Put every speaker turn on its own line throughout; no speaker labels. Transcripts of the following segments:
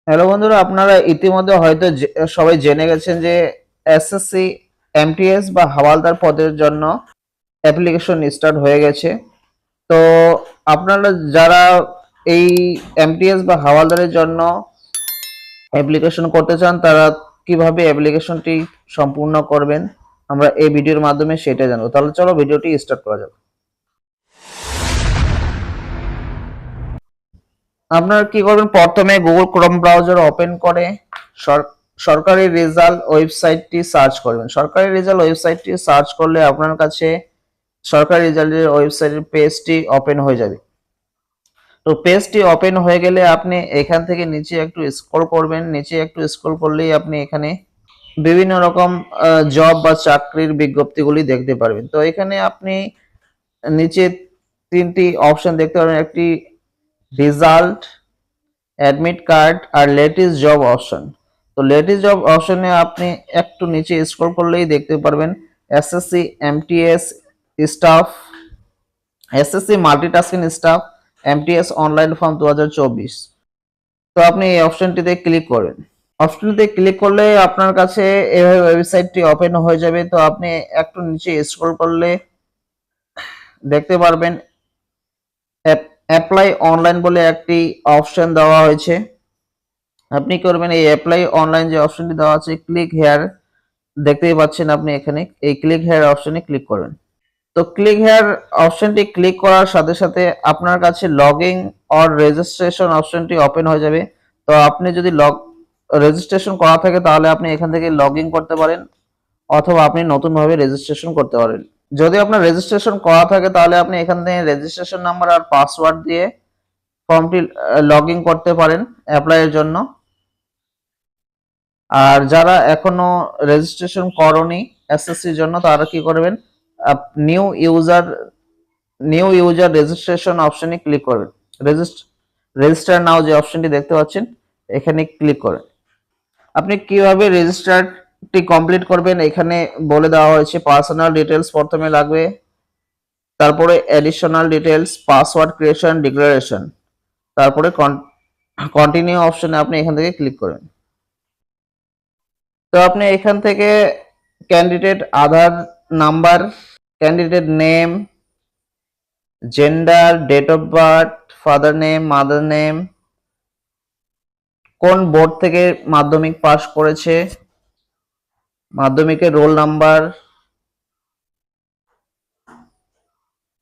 Hello বন্ধুরা, আপনারা ইতিমধ্যে হয়তো সবাই জেনে গেছেন যে এসএসসি, এমটিএস বা হাওয়ালদার পদের জন্য অ্যাপ্লিকেশন স্টার্ট হয়ে গেছে। তো আপনারা যারা এই এমটিএস বা হাওয়ালদারের জন্য অ্যাপ্লিকেশন করতে চান, তারা কিভাবে অ্যাপ্লিকেশনটি সম্পূর্ণ করবেন আমরা এই ভিডিওর মাধ্যমে সেটা জানবো। তাহলে চলো ভিডিওটি স্টার্ট করা যাক। আপনারা কি করবেন, প্রথমে গুগল ক্রোম ব্রাউজার ওপেন করে সরকারি রেজাল্ট ওয়েবসাইটটি সার্চ করবেন। সরকারি রেজাল্ট ওয়েবসাইটটি সার্চ করলে আপনার কাছে সরকারি রেজাল্টের ওয়েবসাইটের পেজটি ওপেন হয়ে যাবে। তো পেজটি ওপেন হয়ে গেলে আপনি এখান থেকে নিচে একটু স্ক্রল করবেন। নিচে একটু স্ক্রল করলেই আপনি এখানে বিভিন্ন রকম জব বা চাকরির বিজ্ঞপ্তিগুলি দেখতে পারবেন। তো এখানে আপনি নিচে তিনটি অপশন দেখতে পারবেন, একটি রেজাল্ট, অ্যাডমিট কার্ড আর লেটেস্ট জব অপশন। তো লেটেস্ট জব অপশনে আপনি একটু নিচে স্ক্রল করলেই দেখতে পারবেন SSC MTS staff, SSC multitasking staff, MTS online form 2024। তো আপনি এই অপশনটিতে ক্লিক করবেন। অপশনটিতে ক্লিক করলে আপনার কাছে এভাবে ওয়েবসাইটটি ওপেন হয়ে যাবে। তো আপনি একটু নিচে স্ক্রল করলে দেখতে পারবেন অ্যাপ্লাই অনলাইন বলে একটি অপশন দেওয়া হয়েছে। আপনি করবেন এই অ্যাপ্লাই অনলাইন যে অপশনটি দেওয়া আছে, ক্লিক হেয়ার, দেখতেই পাচ্ছেন আপনি এখানে এই ক্লিক হেয়ার অপশনে ক্লিক করবেন। তো ক্লিক হেয়ার অপশনটি ক্লিক করার সাথে সাথে আপনার কাছে লগইন অর রেজিস্ট্রেশন অপশনটি ওপেন হয়ে যাবে। তো আপনি যদি রেজিস্ট্রেশন করা থাকে তাহলে আপনি এখান থেকে লগইন করতে পারেন, অথবা আপনি নতুনভাবে রেজিস্ট্রেশন করতে পারেন। যদি আপনার রেজিস্ট্রেশন করা থাকে তাহলে আপনি এখান থেকে রেজিস্ট্রেশন নাম্বার আর পাসওয়ার্ড দিয়ে ফর্মটি লগইন করতে পারেন অ্যাপ্লাইয়ের জন্য। আর যারা এখনো রেজিস্ট্রেশন করনি এসএসসির জন্য, তারা কি করবেন, new user new user registration অপশনে ক্লিক করবেন। রেজিস্টার নাও যে অপশনটি দেখতে পাচ্ছেন, এখানে ক্লিক করেন। আপনি কিভাবে রেজিস্টারটি কমপ্লিট করবেন এখানে বলে দেওয়া হয়েছে। পার্সোনাল ডিটেলস প্রথমে লাগবে, তারপরে additional details, password creation, declaration, তারপরে কন্টিনিউ অপশনে আপনি এখান থেকে ক্লিক করবেন। তো আপনি এখান থেকে candidate Aadhaar number, candidate name, gender, date of birth, father name, mother name, কোন বোর্ড থেকে মাধ্যমিক পাস করেছে, মাধ্যমিকের roll number,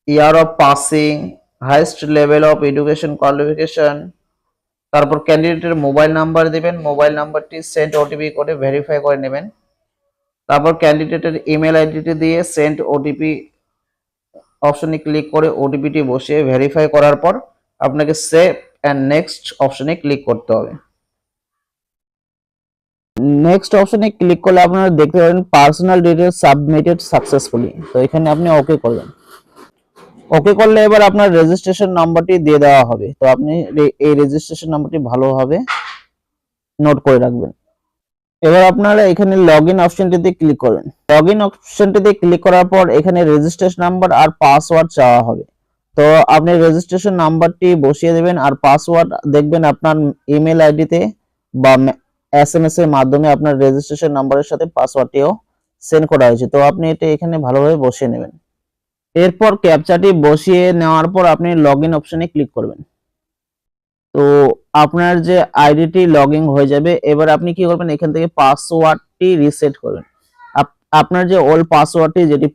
year of passing, highest level of education qualification, তারপর ক্যান্ডিডেটের মোবাইল নাম্বার দিবেন। মোবাইল নাম্বারটি সেন্ড ওটিপি করে ভেরিফাই করে নেবেন। তারপর ক্যান্ডিডেটের ইমেল আইডিটি দিয়ে সেন্ড ওটিপি অপশনে ক্লিক করে ওটিপিটি বসিয়ে ভেরিফাই করার পর আপনাকে সেভ অ্যান্ড নেক্সট অপশনে ক্লিক করতে হবে। নেক্সট অপশনে ক্লিক করলে আপনারা দেখতে পাবেন পার্সোনাল ডিটেইলস সাবমিটেড সাকসেসফুলি। তো এখানে আপনি ওকে করবেন। ওকে করলে এবার আপনার রেজিস্ট্রেশন নাম্বারটি দিয়ে দেওয়া হবে। তো আপনি এই রেজিস্ট্রেশন নাম্বারটি ভালোভাবে নোট করে রাখবেন। এবার আপনারা এখানে লগইন অপশনটিতে ক্লিক করবেন। লগইন অপশনটিতে ক্লিক করার পর এখানে রেজিস্ট্রেশন নাম্বার আর পাসওয়ার্ড চাওয়া হবে। তো আপনি রেজিস্ট্রেশন নাম্বারটি বসিয়ে দেবেন আর পাসওয়ার্ড দেখবেন আপনার ইমেল আইডিতে বা এসএমএস এর মাধ্যমে আপনার রেজিস্ট্রেশন নাম্বারের সাথে পাসওয়ার্ডটিও সেন্ড করা হয়েছে। তো আপনি এটা এখানে ভালোভাবে বসিয়ে নেবেন। এরপর ক্যাপচাটি বসিয়ে নেওয়ার পর আপনি লগইন অপশনে ক্লিক করবেন। তো আপনার যে আইডিটি লগইন হয়ে যাবে। এবার আপনি কি করবেন, এখান থেকে পাসওয়ার্ডটি রিসেট করবেন। আপনার যে ওল্ড পাসওয়ার্ডটি যেটি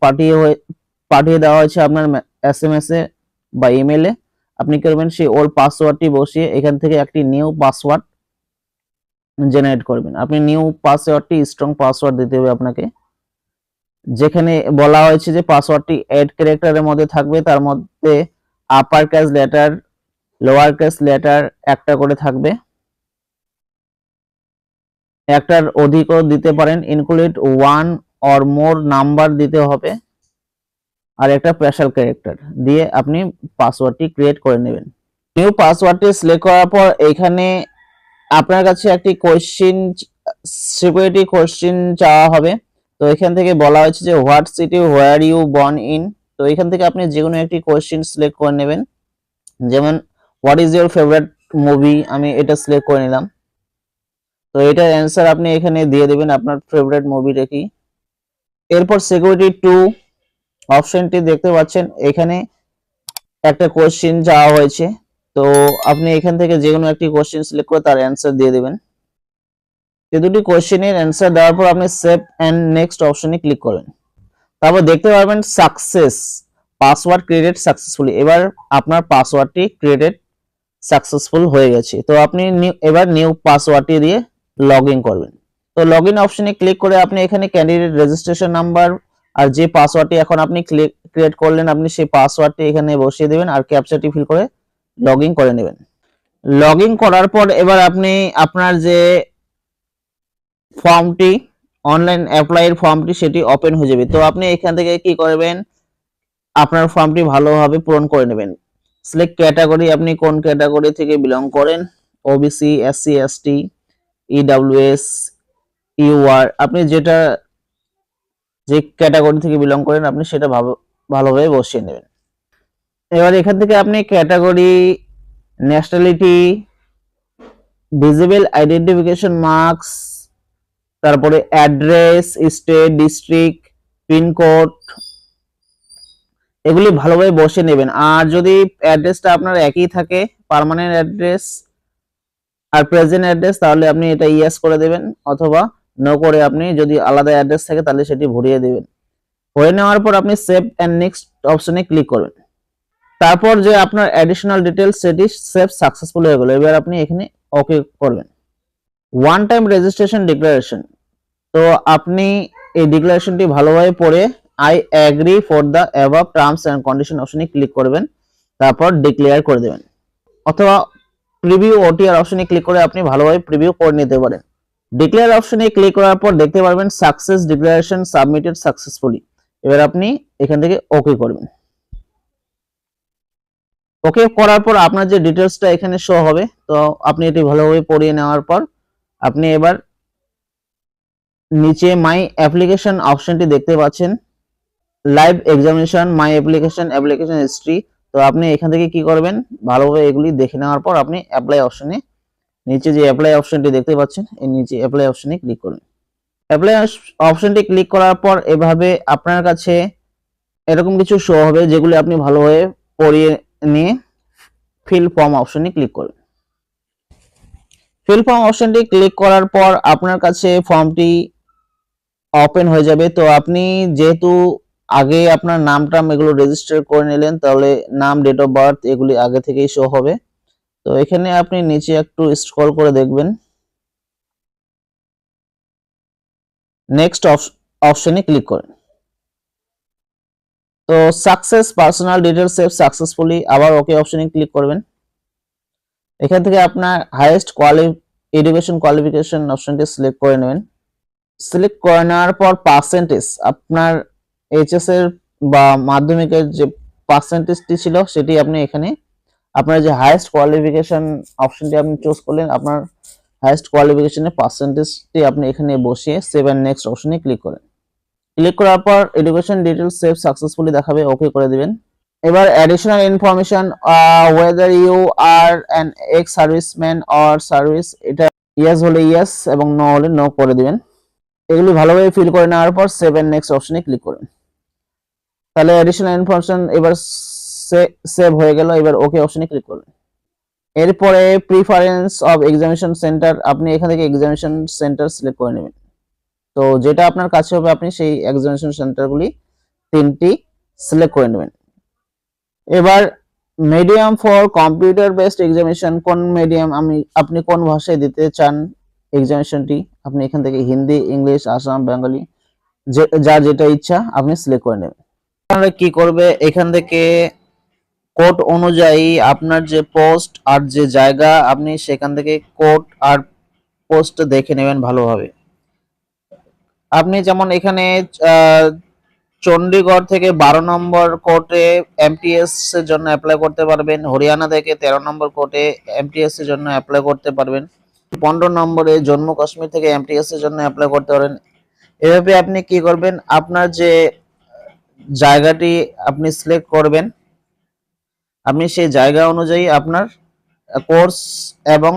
পাঠিয়ে দেওয়া হয়েছে আপনার এসএমএস এ বা ইমেলে, আপনি কি করবেন, সেই ওল্ড পাসওয়ার্ডটি বসিয়ে এখান থেকে একটি নিউ পাসওয়ার্ড জেনারেট করবেন। আপনি নিউ পাসওয়ার্ডটি স্ট্রং পাসওয়ার্ড দিতে হবে আপনাকে। যেখানে বলা হয়েছে যে পাসওয়ার্ডটি 8 ক্যারেক্টারের মধ্যে থাকবে, তার মধ্যে upper case letter, lower case letter একটা করে থাকবে। একটার অধিকও দিতে পারেন। Include one or more number দিতে হবে আর একটা স্পেশাল ক্যারেক্টার দিয়ে আপনি পাসওয়ার্ডটি ক্রিয়েট করে নেবেন। নিউ পাসওয়ার্ডটি সিলেক্ট করার পর এখানে আপনার কাছে একটি সিকিউরিটি কোশ্চেন চাওয়া হবে। তো এখান থেকে বলা হয়েছে যে what city where you born in. তো এখান থেকে আপনি যে কোনো একটি কোশ্চেন সিলেক্ট করে নেবেন। যেমন what is your favourite movie, আমি এটা সিলেক্ট করে নিলাম। তো এটার অ্যান্সার আপনি এখানে দিয়ে দেবেন আপনার ফেভারিট মুভিটা কি। এরপর সিকিউরিটি 2 অপশনটি দেখতে পাচ্ছেন, এখানে একটা কোশ্চেন চাওয়া হয়েছে। তো আপনি এখান থেকে যে কোনো একটি কোশ্চেন সিলেক্ট করে তার অ্যান্সার দিয়ে দেবেন। এই দুটি কোশ্চেনের অ্যান্সার দেওয়ার পর আপনি সেভ এন্ড নেক্সট অপশনে ক্লিক করবেন। তারপর দেখতে পারবেন সাকসেস, পাসওয়ার্ড ক্রিয়েটেড সাকসেসফুলি। এবার আপনার পাসওয়ার্ডটি ক্রিয়েটেড সাকসেসফুল হয়ে গেছে। তো আপনি এবার নিউ পাসওয়ার্ডটি দিয়ে লগ ইন করবেন। তো লগ ইন অপশনে ক্লিক করে আপনি এখানে ক্যান্ডিডেট রেজিস্ট্রেশন নাম্বার আর যে পাসওয়ার্ডটি এখন আপনি ক্রিয়েট করলেন, আপনি সেই পাসওয়ার্ডটি এখানে বসিয়ে দেবেন আর ক্যাপচাটি ফিল করে লগ ইন করে নেবেন। লগ ইন করার পর এবার আপনি আপনার যে ফর্মটি, অনলাইন অ্যাপ্লাইয়ের ফর্মটি, সেটি ওপেন হয়ে যাবে। তো আপনি এখান থেকে কি করবেন, আপনার ফর্মটি ভালোভাবে পূরণ করে নেবেন। সিলেক্ট ক্যাটাগরি, আপনি কোন ক্যাটাগরি থেকে বিলং করেন, OBC, SC, ST, EWS, UR, আপনি যে ক্যাটাগরি থেকে বিলং করেন আপনি সেটা ভালোভাবে বসিয়ে নেবেন। এবার এখান থেকে আপনি category, nationality, visible identification marks, তারপরে অ্যাড্রেস, স্টেট, ডিস্ট্রিক্ট, পিনকোড, এগুলি ভালোভাবে বসে নেবেন। আর যদি অ্যাড্রেসটা আপনার একই থাকে, পার্মানেন্ট অ্যাড্রেস আর প্রেজেন্ট অ্যাড্রেস, তাহলে আপনি এটা ইয়েস করে দেবেন, অথবা নো করে আপনি যদি আলাদা অ্যাড্রেস থাকে তাহলে সেটি ভরিয়ে দেবেন। হয়ে নেওয়ার পর আপনি সেভ এন্ড নেক্সট অপশনে ক্লিক করবেন। তারপর যে আপনার অ্যাডিশনাল ডিটেইলস সেটি সেভ সাকসেসফুল হয়ে গেল। এবার আপনি এখানে ওকে করবেন। ওয়ান টাইম রেজিস্ট্রেশন ডিক্লারেশন, তো আপনি এই ডিক্লারেশনটি ভালোভাবে পড়ে I agree for the above terms and condition অপশনে ক্লিক করবেন, তারপর ডিক্লেয়ার করে দেবেন। অথবা প্রিভিউ ওটিআর অপশনে ক্লিক করে আপনি ভালোভাবে প্রিভিউ করে নিতে পারেন। ডিক্লেয়ার অপশনে ক্লিক করার পর দেখতে পারবেন সাকসেস ডিক্লারেশন সাবমিটেড সাকসেসফুলি। এবার আপনি এখান থেকে ওকে করবেন। ওকে করার পর আপনার যে ডিটেইলসটা এখানে শো হবে, তো আপনি এটি ভালোভাবে পড়িয়ে নেওয়ার পর আপনি এবার নিচে মাই অ্যাপ্লিকেশন অপশনটি দেখতে পাচ্ছেন, লাইভ এক্সামিনেশন, মাই অ্যাপ্লিকেশন, অ্যাপ্লিকেশন হিস্ট্রি। তো আপনি এখান থেকে কি করবেন, ভালোভাবে এগুলি দেখে নেওয়ার পর আপনি অ্যাপ্লাই অপশনে, নিচে যে অ্যাপ্লাই অপশনটি দেখতে পাচ্ছেন এই নিচে অ্যাপ্লাই অপশনে ক্লিক করুন। অ্যাপ্লাই অপশনটি ক্লিক করার পর এভাবে আপনার কাছে এরকম কিছু শো হবে, যেগুলি আপনি ভালোভাবে পড়িয়ে নিয়ে ফিল ফর্ম অপশনে ক্লিক করুন। ফিল ফর্ম অপশনটি ক্লিক করার পর আপনার কাছে ফর্মটি ওপেন হয়ে যাবে। তো আপনি যেহেতু আগে আপনার নামটাম এগুলো রেজিস্টার করে নিলেন, তাহলে নাম, ডেট অফ বার্থ এগুলি আগে থেকেই শো হবে। তো এখানে আপনি নিচে একটু স্ক্রল করে দেখবেন, নেক্সট অপশনে ক্লিক করেন। তো success personal details save successfully, আবার ওকে অপশনে ক্লিক করবেন। এখান থেকে আপনার হাইয়েস্ট এডুকেশন কোয়ালিফিকেশন অপশনটি সিলেক্ট করে নেবেন। সিলেক্ট করে নেওয়ার পর পার্সেন্টেজ, আপনার এইচএস এর বা মাধ্যমিকের যে পার্সেন্টেজটি ছিল সেটি আপনি এখানে, আপনার যে হাইয়েস্ট কোয়ালিফিকেশন অপশনটি আপনি চুজ করলেন, আপনার হাইয়েস্ট কোয়ালিফিকেশনের পার্সেন্টেজটি আপনি এখানে বসিয়ে সেভ এন্ড নেক্সট অপশনে ক্লিক করেন। ক্লিক করার পর এডুকেশন ডিটেইলস সেভ সাকসেসফুলি দেখাবে, ওকে করে দিবেন। এবার additional information, whether you are an ex serviceman or service, এটা ইয়েস হলে ইয়েস এবং নো হলে নো করে দিবেন। এগুলি ভালোভাবে ফিল করে নেওয়ার পর সেভ এন্ড নেক্সট অপশনে ক্লিক করুন। তাহলে অ্যাডিশনাল ইনফরমেশন এবার সেভ হয়ে গেল। এবার ওকে অপশনে ক্লিক করুন। এরপরে প্রিফারেন্স অফ এক্সামিনেশন সেন্টার, আপনি এখান থেকে এক্সামিনেশন সেন্টার সিলেক্ট করে নেবেন। তো যেটা আপনার কাছে হবে আপনি সেই এক্সামিনেশন সেন্টারগুলি 3টি সিলেক্ট করে নেবেন। এবার medium for computer based examination, কোন মিডিয়াম আপনি কোন ভাষায় দিতে চান এক্সামিনেশনটি, আপনি এখান থেকে হিন্দি, ইংলিশ, আসাম, বেঙ্গলি, যার যেটা ইচ্ছা আপনি সিলেক্ট করে নেবেন। আপনারা কি করবে, এখান থেকে কোড অনুযায়ী আপনার যে পোস্ট আর যে জায়গা, আপনি সেখান থেকে কোড আর পোস্ট দেখে নেবেন ভালোভাবে। আপনি যেমন এখানে চণ্ডীগড় থেকে 12 নম্বর কোর্টে এমটিএস এর জন্য অ্যাপ্লাই করতে পারবেন, হরিয়ানা থেকে 13 নম্বর কোর্টে এমটিএস এর জন্য অ্যাপ্লাই করতে পারবেন, 15 নম্বরে জম্মু কাশ্মীর থেকে এমটিএস এর জন্য অ্যাপ্লাই করতে পারেন। এভাবে আপনি কি করবেন, আপনার যে জায়গাটি আপনি সিলেক্ট করবেন, আপনি সেই জায়গা অনুযায়ী আপনার কোর্স এবং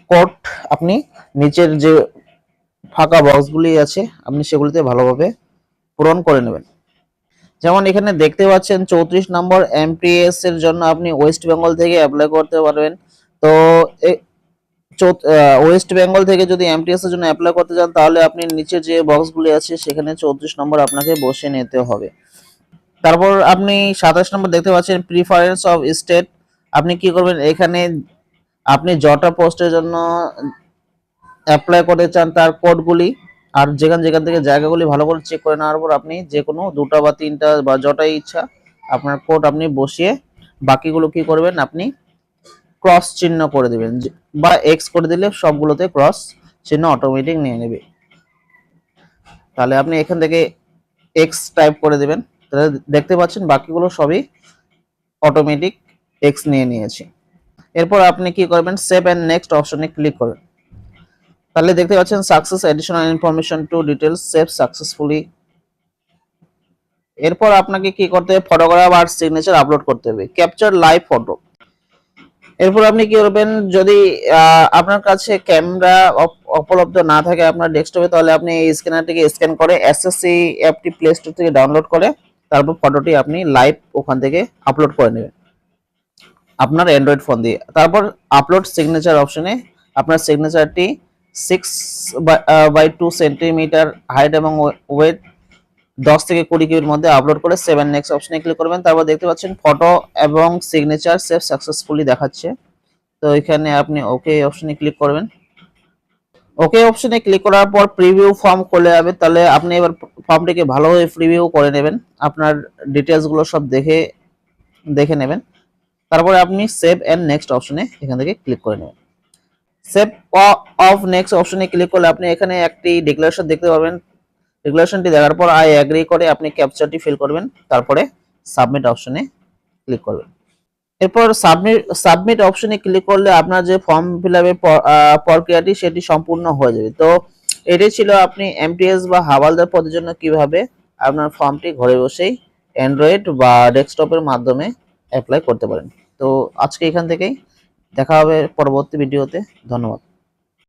কোড আপনি নিচের যে ফাঁকা বক্সগুলি আছে আপনি সেগুলিতে ভালোভাবে পূরণ করে নেবেন। যেমন এখানে দেখতে পাচ্ছেন 34 নম্বর এমটিএস এর জন্য আপনি ওয়েস্ট বেঙ্গল থেকে অ্যাপ্লাই করতে পারবেন। তো ওয়েস্ট বেঙ্গল থেকে যদি এমটিএস এর জন্য অ্যাপ্লাই করতে চান তাহলে আপনি নিচে যে বক্সগুলি আছে সেখানে 34 নম্বর আপনাকে বসিয়ে নিতে হবে। তারপর আপনি 27 নম্বর দেখতে পাচ্ছেন প্রিফারেন্স অফ স্টেট। আপনি কি করবেন, এখানে আপনি যটা পোস্টের জন্য অ্যাপ্লাই করতে চান তার কোডগুলি আর যেখান যেখান থেকে জায়গাগুলি ভালো করে চেক করে নেওয়ার পর আপনি যে কোনো দুটো বা তিনটা বা যটাই ইচ্ছা আপনার কোড আপনি বসিয়ে বাকিগুলো কি করবেন, আপনি ক্রস চিহ্ন করে দিবেন বা এক্স করে দিলে সবগুলোতে ক্রস চিহ্ন অটোমেটিক নিয়ে নেবে। তাহলে আপনি এখান থেকে এক্স টাইপ করে দিবেন, তাহলে দেখতে পাচ্ছেন বাকিগুলো সবই অটোমেটিক এক্স নিয়ে নিয়েছে। এরপর আপনি কি করবেন, সেভ এন্ড নেক্সট অপশনে ক্লিক করবেন। তাহলে দেখতে পাচ্ছেন success additional information to details save successfully. এরপর আপনাকে কি করতে হবে, ফটোগ্রাফ আর সিগনেচার আপলোড করতে হবে, ক্যাপচার লাইভ ফটো। এরপর আপনি কি করবেন, যদি আপনার কাছে ক্যামেরা উপলব্ধ না থাকে আপনার ডেস্কটপে তাহলে আপনি এই স্ক্যানারটিকে স্ক্যান করে এসএসসি অ্যাপটি প্লে স্টোর থেকে ডাউনলোড করে তারপর ফটোটি আপনি লাইভ ওখান থেকে আপলোড করে নেবেন আপনার অ্যান্ড্রয়েড ফোন দিয়ে। তারপর আপলোড সিগনেচার অপশনে আপনার সিগনেচারটি 6/2 সেন্টিমিটার হাইট এবং ওয়েট 10 থেকে 20 কেবির মধ্যে আপলোড করে সেভ এন্ড নেক্সট অপশনে ক্লিক করবেন। তারপর দেখতে পাচ্ছেন ফটো এবং সিগনেচার সেভ সাকসেসফুলি দেখাচ্ছে। তো এখানে আপনি ওকে অপশনে ক্লিক করবেন। ওকে অপশনে ক্লিক করার পর প্রিভিউ ফর্ম খুলে যাবে। তাহলে আপনি এবার ফর্মটিকে ভালোভাবে প্রিভিউ করে নেবেন, আপনার ডিটেইলস গুলো সব দেখে নেবেন। তারপরে আপনি সেভ এন্ড নেক্সট অপশনে এখান থেকে ক্লিক করে নেবেন। সেভ অফ নেক্সট অপশনে ক্লিক করলে আপনি এখানে একটি ডিক্লারেশন দেখতে পাবেন। ডিক্লারেশনটি দেখার পর আই এগ্রি করে আপনি ক্যাপচারটি ফিল করবেন, তারপরে সাবমিট অপশনে ক্লিক করবেন। এরপর সাবমিট অপশনে ক্লিক করলে আপনার যে ফর্ম ফিলআপের প্রক্রিয়াটি সেটি সম্পূর্ণ হয়ে যাবে। তো এটাই ছিল আপনি এমটিএস বা হাওয়ালদার পদের জন্য কিভাবে আপনার ফর্মটি ঘরে বসেই অ্যান্ড্রয়েড বা ডেস্কটপের মাধ্যমে অ্যাপ্লাই করতে পারেন। তো আজকে এখান থেকেই দেখা হবে পরবর্তী ভিডিওতে। ধন্যবাদ।